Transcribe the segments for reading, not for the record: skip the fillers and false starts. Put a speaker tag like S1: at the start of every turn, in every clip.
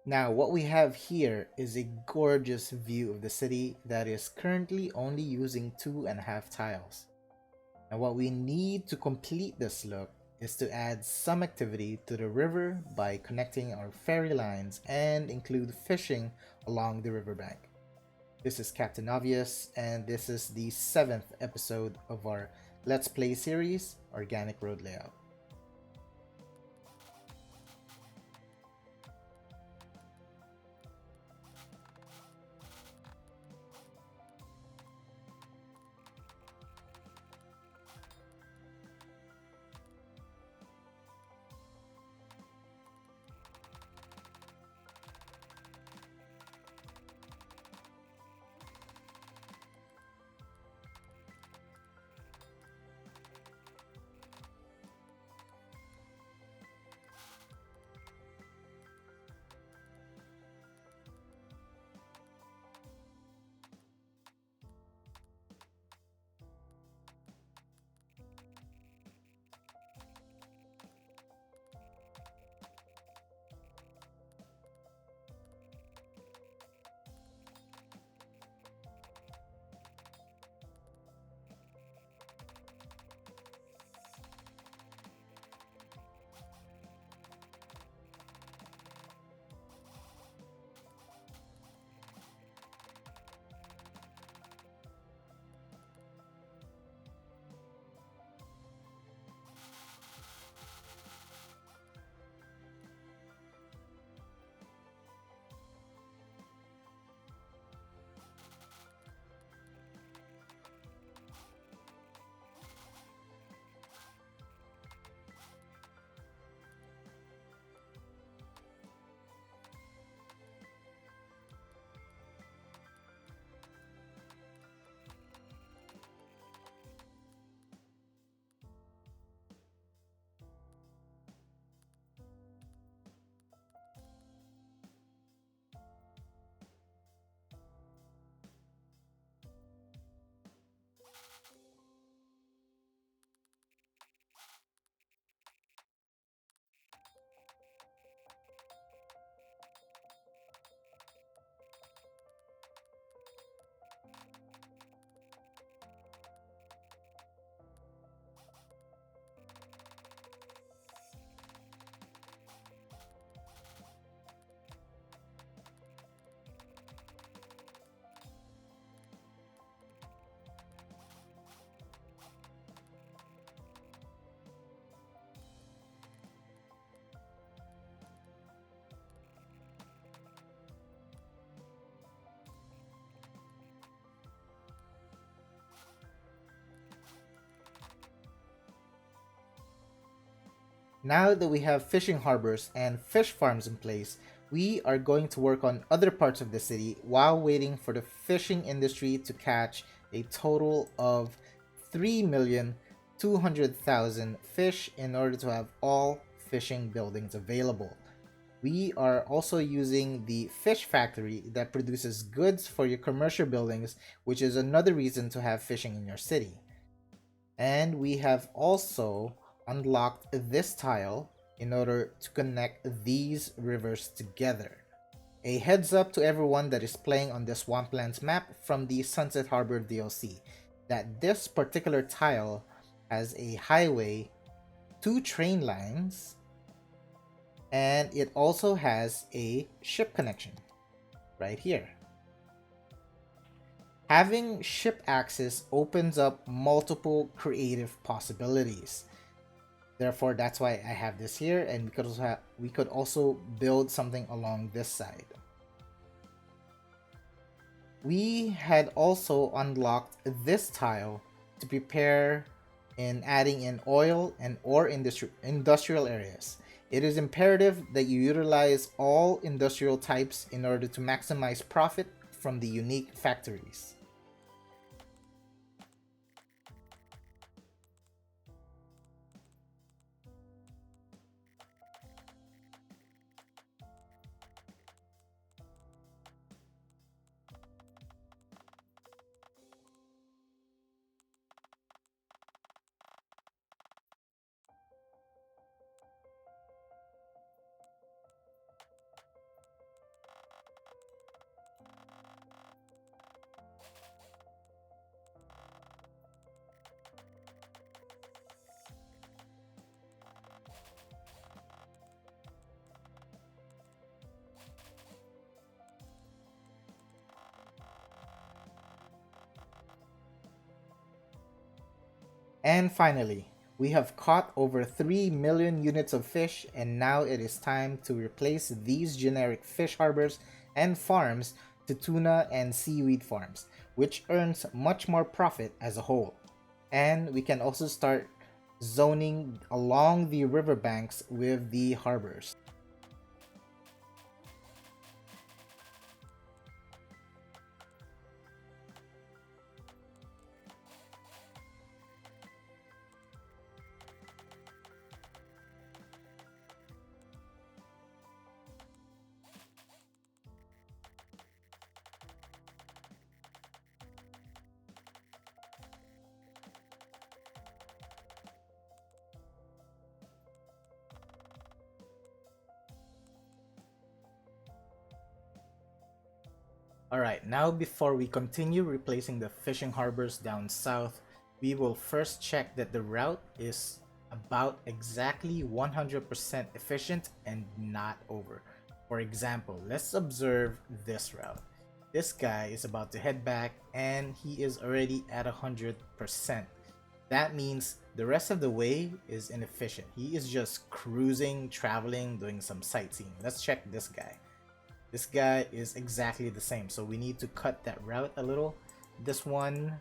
S1: Now, what we have here is a gorgeous view of the city that is currently only using 2.5 tiles. And what we need to complete this look is to add some activity to the river by connecting our ferry lines and include fishing along the riverbank. This is Captain Ahvious, and this is the 7th episode of our Let's Play series, Organic Road Layout. Now that we have fishing harbors and fish farms in place, we are going to work on other parts of the city while waiting for the fishing industry to catch a total of 3,200,000 fish in order to have all fishing buildings available. We are also using the fish factory that produces goods for your commercial buildings, which is another reason to have fishing in your city. And we have also unlocked this tile in order to connect these rivers together. A heads up to everyone that is playing on the Swamplands map from the Sunset Harbor DLC that this particular tile has a highway, 2 train lines, and it also has a ship connection right here. Having ship access opens up multiple creative possibilities. Therefore, that's why I have this here, and we could also build something along this side. We had also unlocked this tile to prepare in adding in oil and ore industrial areas. It is imperative that you utilize all industrial types in order to maximize profit from the unique factories. And finally, we have caught over 3 million units of fish, and now it is time to replace these generic fish harbors and farms to tuna and seaweed farms, which earns much more profit as a whole. And we can also start zoning along the riverbanks with the harbors. Alright, now before we continue replacing the fishing harbors down south, we will first check that the route is about exactly 100% efficient and not over. For example, let's observe this route. This guy is about to head back and he is already at 100%. That means the rest of the way is inefficient. He is just cruising, traveling, doing some sightseeing. Let's check this guy. This guy is exactly the same, so we need to cut that route a little. This one,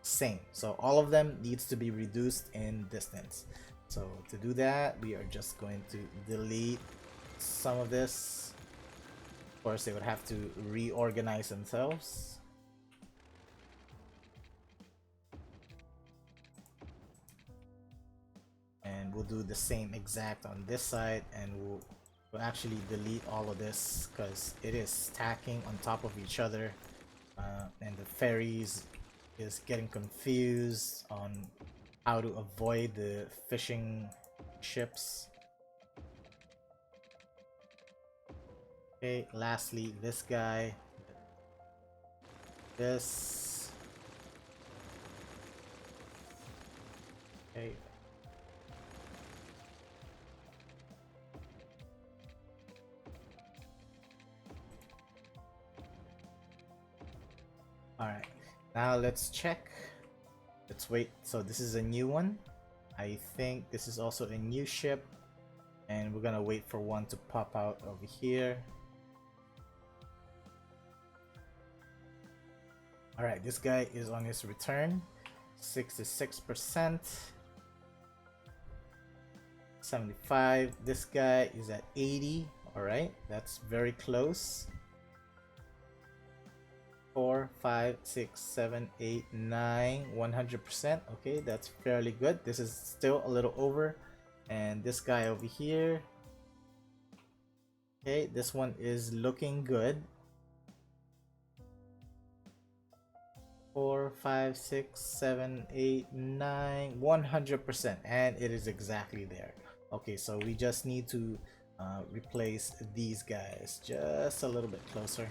S1: same. So all of them needs to be reduced in distance. So to do that, we are just going to delete some of this. Of course, they would have to reorganize themselves. And we'll do the same exact on this side, and we'll actually delete all of this because it is stacking on top of each other, and the ferries is getting confused on how to avoid the fishing ships. Okay, lastly, this guy, this. Okay. Alright, now let's check. Let's wait. So this is a new one. I think this is also a new ship. And we're gonna wait for one to pop out over here. Alright, this guy is on his return. 66%. 75. This guy is at 80. Alright, that's very close. 4, 5, 6, 7, 8, 9, 100%. Okay, that's fairly good. This is still a little over. And this guy over here. Okay, this one is looking good. 4, 5, 6, 7, 8, 9, 100%. And it is exactly there. Okay, so we just need to replace these guys just a little bit closer.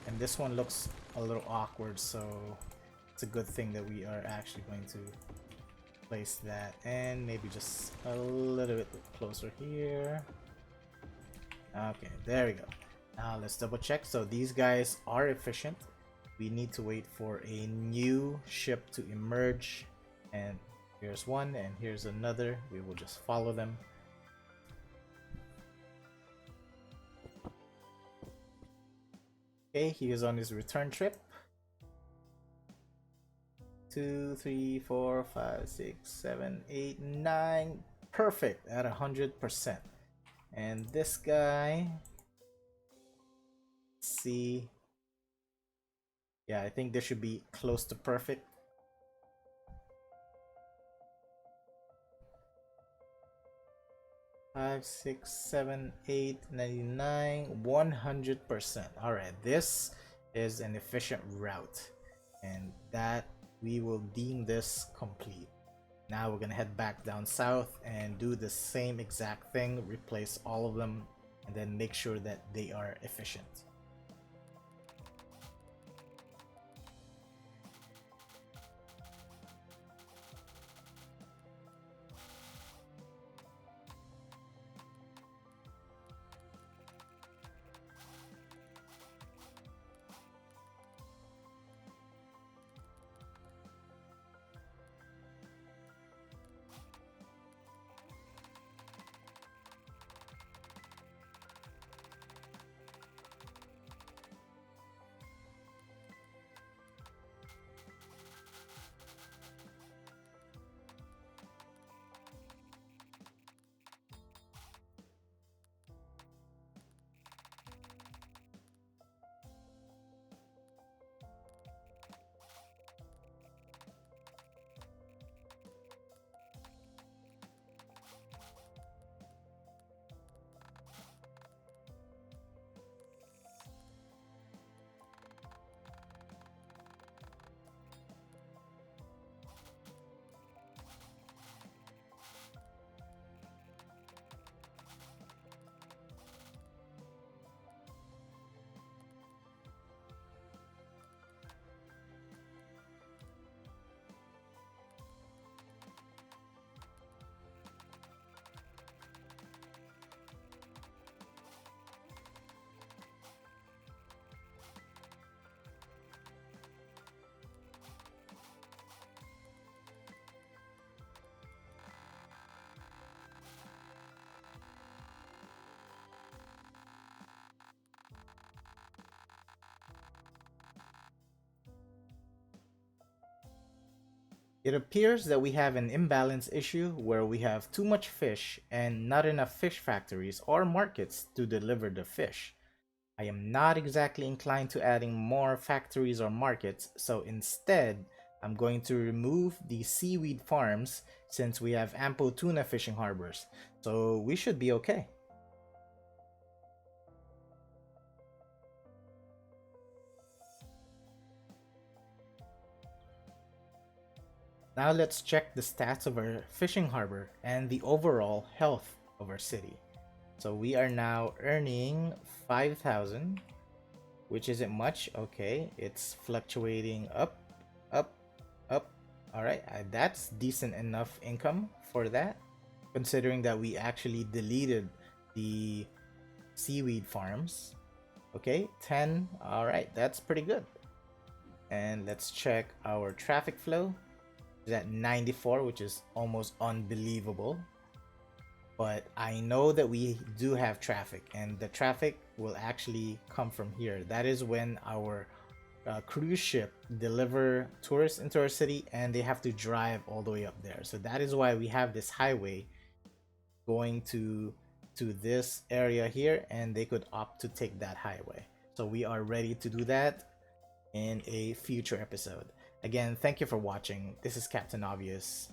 S1: And this one looks a little awkward, so it's a good thing that we are actually going to place that, and maybe just a little bit closer here. Okay, there we go. Now let's double check. So these guys are efficient. We need to wait for a new ship to emerge, and here's one and here's another. We will just follow them. Okay, he is on his return trip. 2, 3, 4, 5, 6, 7, 8, 9. Perfect at 100%. And this guy, let's see. Yeah, I think this should be close to perfect. Five, 6, 7, 8, 99, 100%. All right, this is an efficient route, and that we will deem this complete. Now we're gonna head back down south and do the same exact thing, replace all of them, and then make sure that they are efficient. It appears that we have an imbalance issue where we have too much fish and not enough fish factories or markets to deliver the fish. I am not exactly inclined to adding more factories or markets, so instead, I'm going to remove the seaweed farms since we have ample tuna fishing harbors, so we should be okay. Now let's check the stats of our fishing harbor and the overall health of our city. So we are now earning 5,000, which isn't much. Okay, it's fluctuating up, up, up. All right, that's decent enough income for that, considering that we actually deleted the seaweed farms. Okay, 10. All right, that's pretty good. And let's check our traffic flow. It's at 94, which is almost unbelievable. But I know that we do have traffic, and the traffic will actually come from here. That is when our cruise ship deliver tourists into our city, and they have to drive all the way up there. So that is why we have this highway going to this area here, and they could opt to take that highway. So we are ready to do that in a future episode. Again, thank you for watching. This is Captain Obvious.